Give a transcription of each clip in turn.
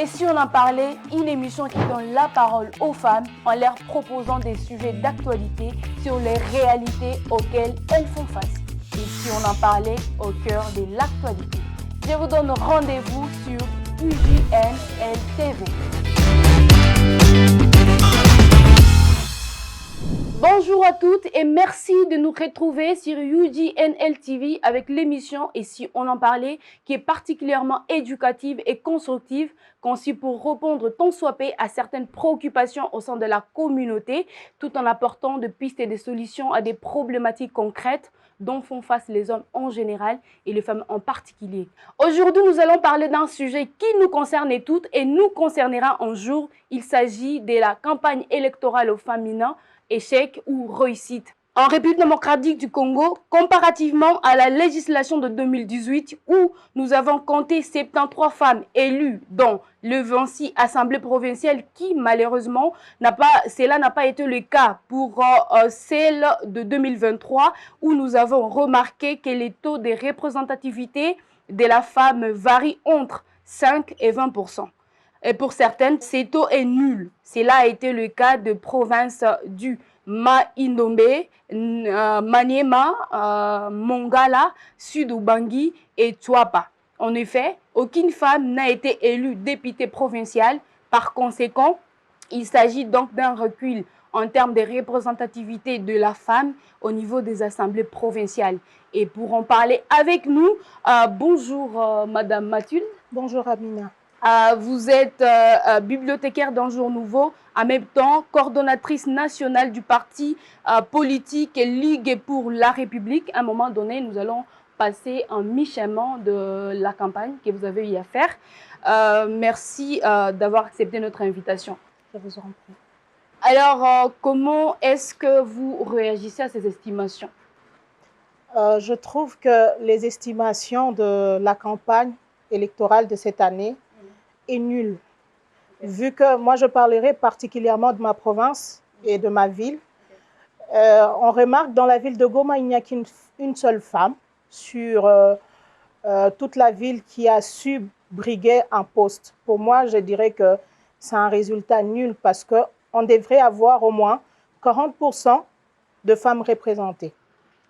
Et si on en parlait, une émission qui donne la parole aux femmes en leur proposant des sujets d'actualité sur les réalités auxquelles elles font face. Et si on en parlait au cœur de l'actualité. Je vous donne rendez-vous sur UJNL TV. Bonjour à toutes et merci de nous retrouver sur UJNL TV avec l'émission Et si on en parlait, qui est particulièrement éducative et constructive, conçue pour répondre tant soit peu à certaines préoccupations au sein de la communauté, tout en apportant des pistes et des solutions à des problématiques concrètes dont font face les hommes en général et les femmes en particulier. Aujourd'hui, nous allons parler d'un sujet qui nous concerne toutes et nous concernera un jour. Il s'agit de la campagne électorale au féminin, échec ou réussite. En République démocratique du Congo, comparativement à la législation de 2018 où nous avons compté 73 femmes élues dans le 26 assemblée provinciale qui malheureusement cela n'a pas été le cas pour celle de 2023 où nous avons remarqué que les taux de représentativité de la femme varient entre 5 et 20%. Et pour certaines, ce taux est nul. Cela a été le cas de provinces du Ma-Indombe, Maniema, Mongala, Sud-Ubangi et Tuapa. En effet, aucune femme n'a été élue députée provinciale. Par conséquent, il s'agit donc d'un recul en termes de représentativité de la femme au niveau des assemblées provinciales. Et pour en parler avec nous, bonjour Madame Mathilde. Bonjour Amina. Vous êtes bibliothécaire d'un jour nouveau, en même temps coordonnatrice nationale du parti politique Ligue pour la République. À un moment donné, nous allons passer en mi-chemin de la campagne que vous avez eu à faire. Merci d'avoir accepté notre invitation. Je vous en prie. Alors, comment est-ce que vous réagissez à ces estimations? Je trouve que les estimations de la campagne électorale de cette année est nulle. Vu que moi, je parlerai particulièrement de ma province et de ma ville. On remarque dans la ville de Goma, il n'y a qu'une seule femme sur toute la ville qui a su briguer un poste. Pour moi, je dirais que c'est un résultat nul parce qu'on devrait avoir au moins 40% de femmes représentées.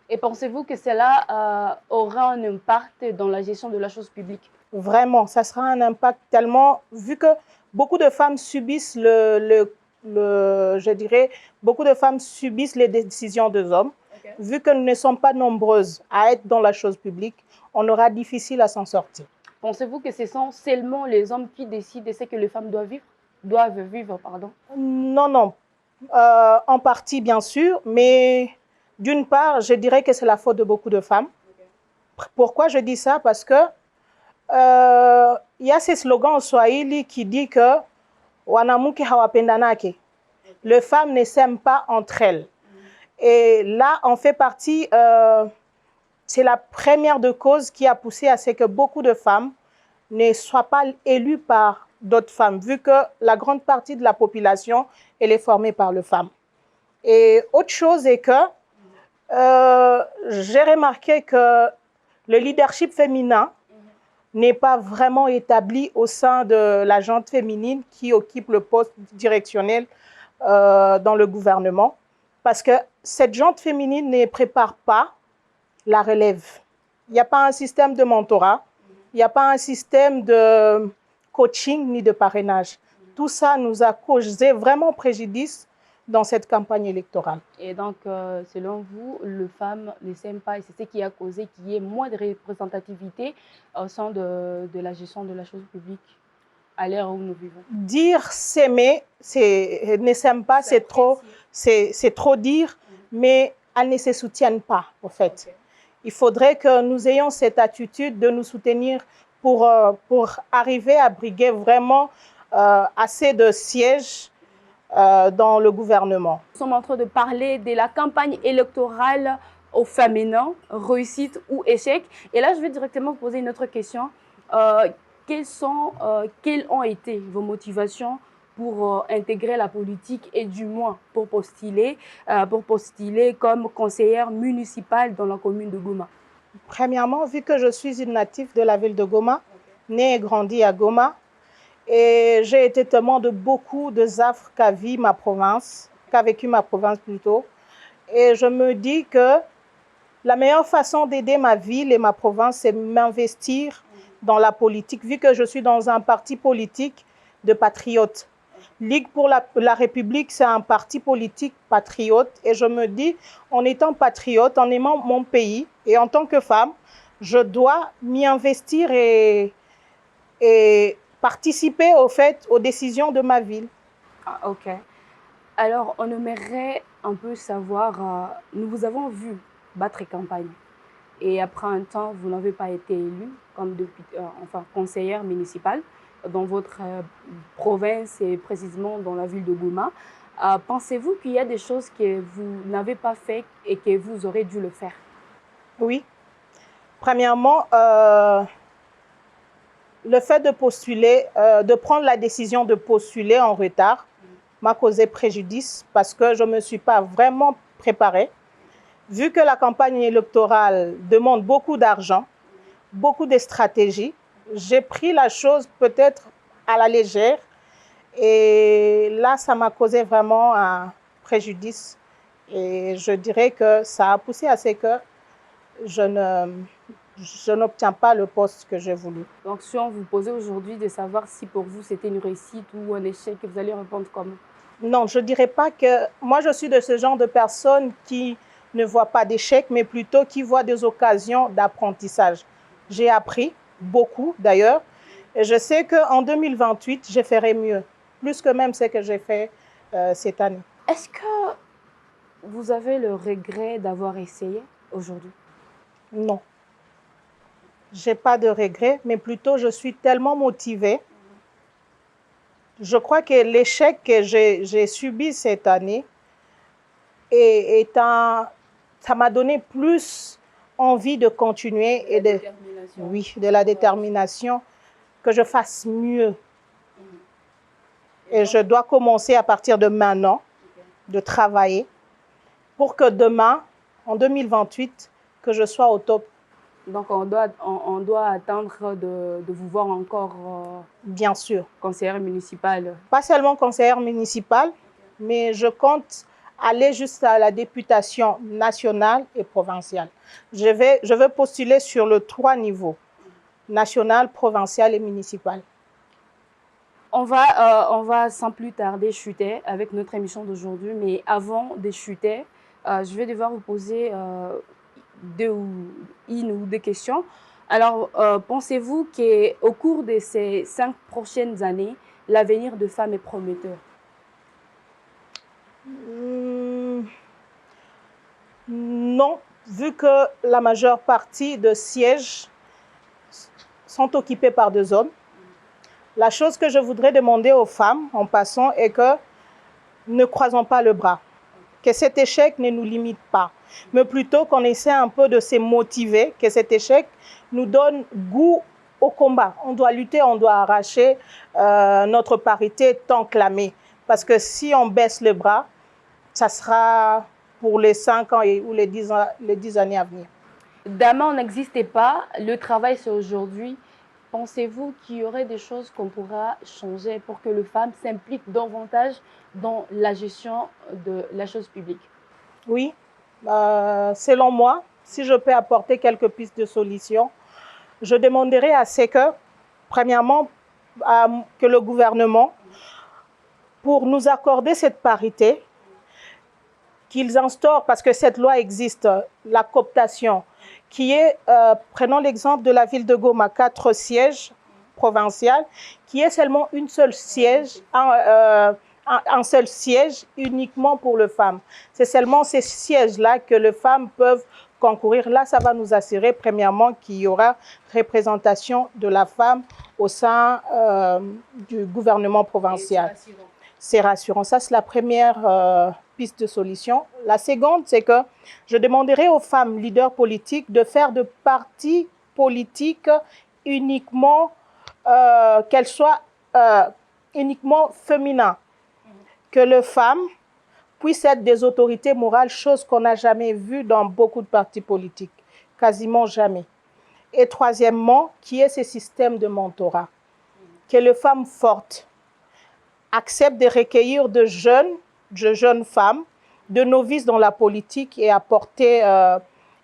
Et pensez-vous que cela aura un impact dans la gestion de la chose publique? Vraiment, ça sera un impact tellement, vu que beaucoup de femmes subissent beaucoup de femmes subissent les décisions des hommes. Okay. Vu que nous ne sommes pas nombreuses à être dans la chose publique, on aura difficile à s'en sortir. Pensez-vous que ce sont seulement les hommes qui décident de ce que les femmes doivent vivre, pardon? Non, non. En partie, bien sûr, mais d'une part, je dirais que c'est la faute de beaucoup de femmes. Okay. Pourquoi je dis ça? Parce que y a ce slogan au Swahili qui dit que wanamuke hawapendanake. Les femmes ne s'aiment pas entre elles. Et là, on fait partie, c'est la première de causes qui a poussé à ce que beaucoup de femmes ne soient pas élues par d'autres femmes, vu que la grande partie de la population, elle est formée par les femmes. Et autre chose est que j'ai remarqué que le leadership féminin n'est pas vraiment établi au sein de la gente féminine qui occupe le poste directionnel dans le gouvernement. Parce que cette gente féminine ne prépare pas la relève. Il n'y a pas un système de mentorat, il n'y a pas un système de coaching ni de parrainage. Tout ça nous a causé vraiment préjudice dans cette campagne électorale. Et donc, selon vous, les femmes ne s'aiment pas et c'est ce qui a causé qu'il y ait moins de représentativité au sein de la gestion de la chose publique à l'ère où nous vivons? Dire s'aimer, ne s'aiment pas, c'est trop dire, mais elles ne se soutiennent pas, en fait. Okay. Il faudrait que nous ayons cette attitude de nous soutenir pour arriver à briguer vraiment assez de sièges dans le gouvernement. Nous sommes en train de parler de la campagne électorale au féminin, réussite ou échec. Et là, je vais directement vous poser une autre question. Quelles ont été vos motivations pour intégrer la politique et du moins pour postuler comme conseillère municipale dans la commune de Goma? Premièrement, vu que je suis une native de la ville de Goma, née et grandie à Goma, Et j'ai été témoin de beaucoup de affres qu'a vécu ma province plutôt. Et je me dis que la meilleure façon d'aider ma ville et ma province, c'est m'investir dans la politique, vu que je suis dans un parti politique de patriotes. Ligue pour la République, c'est un parti politique patriote. Et je me dis, en étant patriote, en aimant mon pays, et en tant que femme, je dois m'y investir et participer au fait, aux décisions de ma ville. Ah, ok. Alors, on aimerait un peu savoir, nous vous avons vu battre campagne. Et après un temps, vous n'avez pas été élue comme enfin, conseillère municipale dans votre province et précisément dans la ville de Gouma. Pensez-vous qu'il y a des choses que vous n'avez pas fait et que vous aurez dû le faire? Oui. Premièrement, le fait de postuler, de prendre la décision de postuler en retard m'a causé préjudice parce que je ne me suis pas vraiment préparée. Vu que la campagne électorale demande beaucoup d'argent, beaucoup de stratégies, j'ai pris la chose peut-être à la légère et là, ça m'a causé vraiment un préjudice. Et je dirais que ça a poussé à ce que je n'obtiens pas le poste que j'ai voulu. Donc, si on vous posait aujourd'hui de savoir si pour vous c'était une réussite ou un échec, vous allez répondre comment? Non, je ne dirais pas que... Moi, je suis de ce genre de personne qui ne voit pas d'échec, mais plutôt qui voit des occasions d'apprentissage. J'ai appris beaucoup, d'ailleurs, et je sais qu'en 2028, je ferai mieux, plus que même ce que j'ai fait cette année. Est-ce que vous avez le regret d'avoir essayé aujourd'hui? Non. Je n'ai pas de regret, mais plutôt je suis tellement motivée. Je crois que l'échec que j'ai subi cette année ça m'a donné plus envie de continuer et de la détermination, que je fasse mieux. Et je dois commencer à partir de maintenant de travailler pour que demain, en 2028, que je sois au top. Donc, on doit attendre de vous voir encore bien sûr, conseillère municipale. Pas seulement conseillère municipale, mais je compte aller jusqu'à la députation nationale et provinciale. Je veux postuler sur les 3 niveaux, national, provincial et municipal. On va sans plus tarder chuter avec notre émission d'aujourd'hui, mais avant de chuter, je vais devoir vous poser une ou deux questions. Alors, pensez-vous qu'au cours de ces 5 prochaines années, l'avenir de femmes est prometteur? Non, vu que la majeure partie de sièges sont occupés par des hommes. La chose que je voudrais demander aux femmes en passant est que ne croisons pas le bras, que cet échec ne nous limite pas, mais plutôt qu'on essaie un peu de se motiver, que cet échec nous donne goût au combat. On doit lutter, on doit arracher notre parité tant clamée. Parce que si on baisse le bras, ça sera pour les 5 ans ou les 10 années à venir. Demain n'existait pas, le travail c'est aujourd'hui. Pensez-vous qu'il y aurait des choses qu'on pourra changer pour que les femmes s'impliquent davantage dans la gestion de la chose publique? Oui, selon moi, si je peux apporter quelques pistes de solutions, je demanderai à ce que, premièrement, que le gouvernement, pour nous accorder cette parité, qu'ils instaurent, parce que cette loi existe, la cooptation, qui est, prenons l'exemple de la ville de Goma, 4 sièges provinciaux, qui est seulement un seul siège uniquement pour les femmes. C'est seulement ces sièges-là que les femmes peuvent concourir. Là, ça va nous assurer, premièrement, qu'il y aura représentation de la femme au sein du gouvernement provincial. C'est rassurant. Ça, c'est la première piste de solution. La seconde, c'est que je demanderai aux femmes leaders politiques de faire de partis politiques uniquement, qu'elles soient uniquement féminins. Que les femmes puissent être des autorités morales, chose qu'on n'a jamais vue dans beaucoup de partis politiques, quasiment jamais. Et troisièmement, qui est ce système de mentorat, que les femmes fortes acceptent de recueillir de jeunes femmes, de novices dans la politique et apporter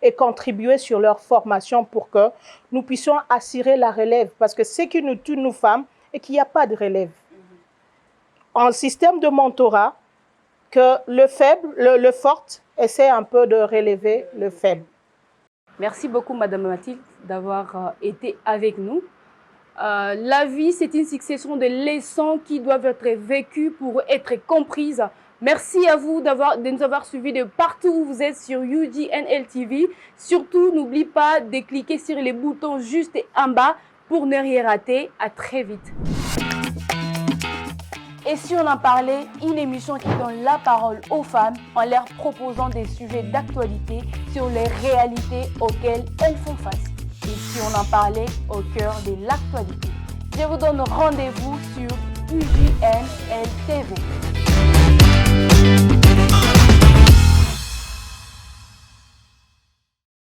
et contribuer sur leur formation pour que nous puissions assurer la relève. Parce que ce qui nous tue, nous femmes, est qu'il n'y a pas de relève. En système de mentorat, que le faible, le fort, essaie un peu de relever le faible. Merci beaucoup, Madame Mathilde, d'avoir été avec nous. La vie, c'est une succession de leçons qui doivent être vécues pour être comprises. Merci à vous de nous avoir suivis de partout où vous êtes sur UGNL TV. Surtout, n'oubliez pas de cliquer sur les boutons juste en bas pour ne rien rater. À très vite. Et si on en parlait, une émission qui donne la parole aux femmes en leur proposant des sujets d'actualité sur les réalités auxquelles elles font face. Et si on en parlait au cœur de l'actualité. Je vous donne rendez-vous sur UGNL TV.